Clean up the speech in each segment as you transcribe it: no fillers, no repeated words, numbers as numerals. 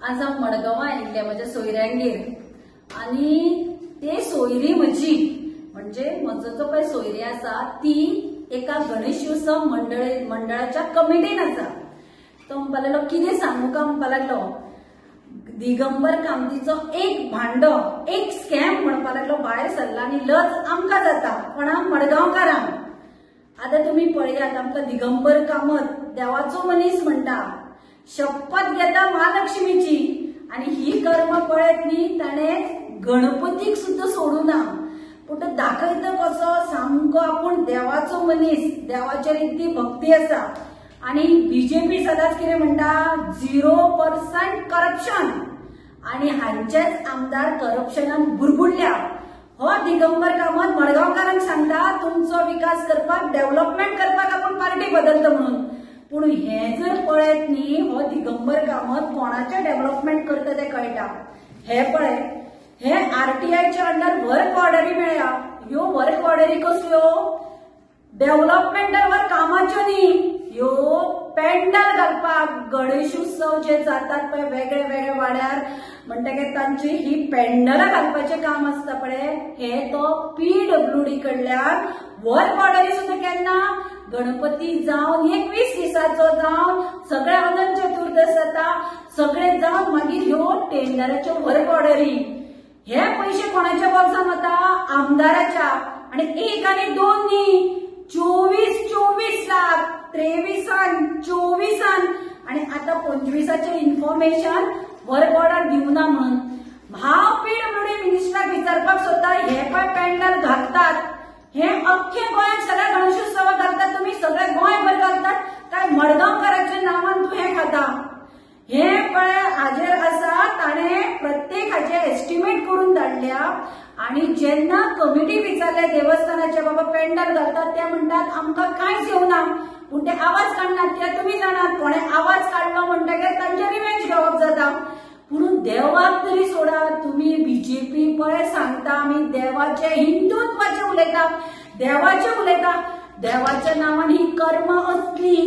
आज हांव मडगांवां आयिल्लें म्हज्या सोयऱ्यांगेर आनी ते सोयरी म्हजी म्हणजे म्हजो जो पळय सोयरी आसा ती एका गणेशोत्सव मंडळाच्या कमिटीन आसा। तो म्हणपाक लागलो कितें सांगू काय म्हणपाक लागलो दिगंबर कामतीचो एक भांडो एक स्कॅम म्हणपाक लागलो भायर सरला आनी लज आमकां जाता कोणाक मडगांवकारांक। आता तुम्ही पळयात आमकां दिगंबर कामत देवाचो मनीस म्हणटा शपथ घेता महालक्ष्मीची आणि ही कर्म पळयत न्ही ताणें गणपतीक सुद्धा सोडूना पूण तो दाखयता कसो सामको आपूण देवाचो मनीस देवाचेर इतली भक्ती आसा। आणि बीजेपी सदांच कितें म्हणटा 0% करप्शन आणि हांचेच आमदार करप्शनान बुरबुडल्या। हो दिगंबर कामत मडगांवकारांक सांगता तुमचो विकास करपाक डेव्हलपमेंट करपाक आपूण पार्टी बदलता म्हणून पूण हे जर पळयत न्ही हो दिगंबर कामत कोणाचे डेव्हलपमेंट करता ते कळटा। हे पळय हे आरटीआयच्या अंडर वर्क ऑर्डरी मेळ्ळ्या ह्यो वर्क ऑर्डरी कसल्यो डेव्हलपमेंटावर कामाच्यो न्ही ह्यो पेंडल घालपाक गणेशोत्सव जे जातात पळय वेगळे वेगळे वाड्यार म्हणटकीर तांची ही पेंडलां घालपाचें काम आसता पळय हे तो PWD कडल्यान वर्क ऑर्डरी सुद्दां केन्ना गणपती जावन 21 दिसाचो जावन सगळे अनंत चतुर्दश जाता सगळे जावन मागीर ह्यो टेंडराच्यो वर्क ऑर्डरी हे पैसे कोणाच्या बॉक्सान वता आमदाराच्या आणि एक आणि दोन न्ही 24 लाख 23 24 आणि आता 25चे इन्फॉर्मेशन वर्क ऑर्डर दिवना म्हणून हांव PWD मिनिस्टराक विचारपाक सोदता हे पण पेंडल घालतात हे अख्खे गोंयात सगळ्या गणेशोत्सवाक घालतात तुम्ही सगळे गोंयभर घालतात काय मडगांवकाराच्या नावान तू हे खाता हे पळय हाजेर आसा ताणें प्रत्येक हाचे एस्टिमेट करून धाडल्या आणि जेन्ना कमिटी विचारले देवस्थानाचे बाबा पेंडल घालतात ते म्हणतात आमकां कांयच येवना पूण ते आवाज काडनात कित्याक तुमी जाणात कोणे आवाज काडलो म्हणटकीर तांचे रिवेंज घेवप जाता म्हणून देवाक तरी सोडा तुम्ही बीजेपी पळय सांगता आमी देवाचे हिंदुत्वाचे उलयता देवाचे उलयता देवाच्या नावान ही कर्म असली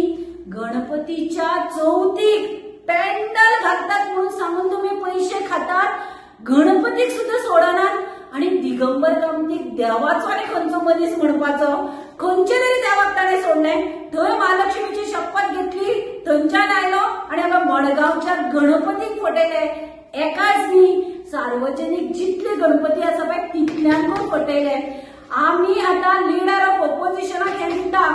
गणपतीच्या चवथीक पेंडल घालतात म्हणून सांगून तुम्ही पैसे खातात गणपतीक सुद्धा सोडनात आणि दिगंबर कामतीक देवाचो आणि खंयचो मनीस म्हणपाचो खंयचे तरी देवाक ताणें सोडले थंय महालक्ष्मीची शपथ घेतली थंयच्यान आयलो आणि हांगा मडगांवच्या गणपतीक फटयले एकाच न्ही सार्वजनीक जितले गणपती आसा पळय तितल्यांकूय फटयले। आमी आतां लिडर ऑफ ऑपोजिशनाक हे दिता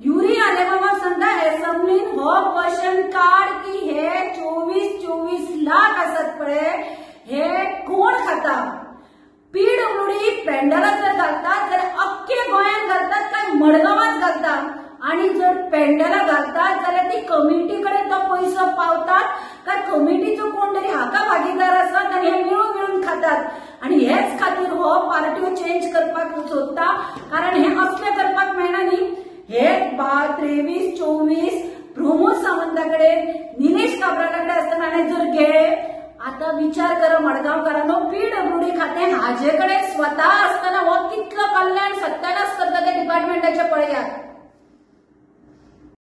युरी आलेमामाक सांगता असेंब्लीन हो क्वेश्चन काड की हे 24 लाख आसात पळय हे कोण खाता PWD पेंडलां जर घालतात जाल्यार अख्खे गोंयात घालतात काय मडगांवांत घालतात आणि जर पेंडलां घालतात जाल्यार ती कमिटी कडेन तो पैसो पावतात काय कमिटीचो कोण तरी हाका भागीदार आसतात आनी हे मिळून खातात आणि हेच खातीर हो पार्ट्यो चेंज करपाक सोदता कारण हे असले करपाक मेळना न्ही हे 23 24 प्रमोद सावंताकडे निलेश काब्रालाकडे असताना आणि जर गेले आता विचार करा मडगांवकारांनो PWD खाते हाजेकडे स्वतः असताना हो कितलं कल्याण सत्यानाश करता त्या डिपार्टमेंटाच्या पळयात।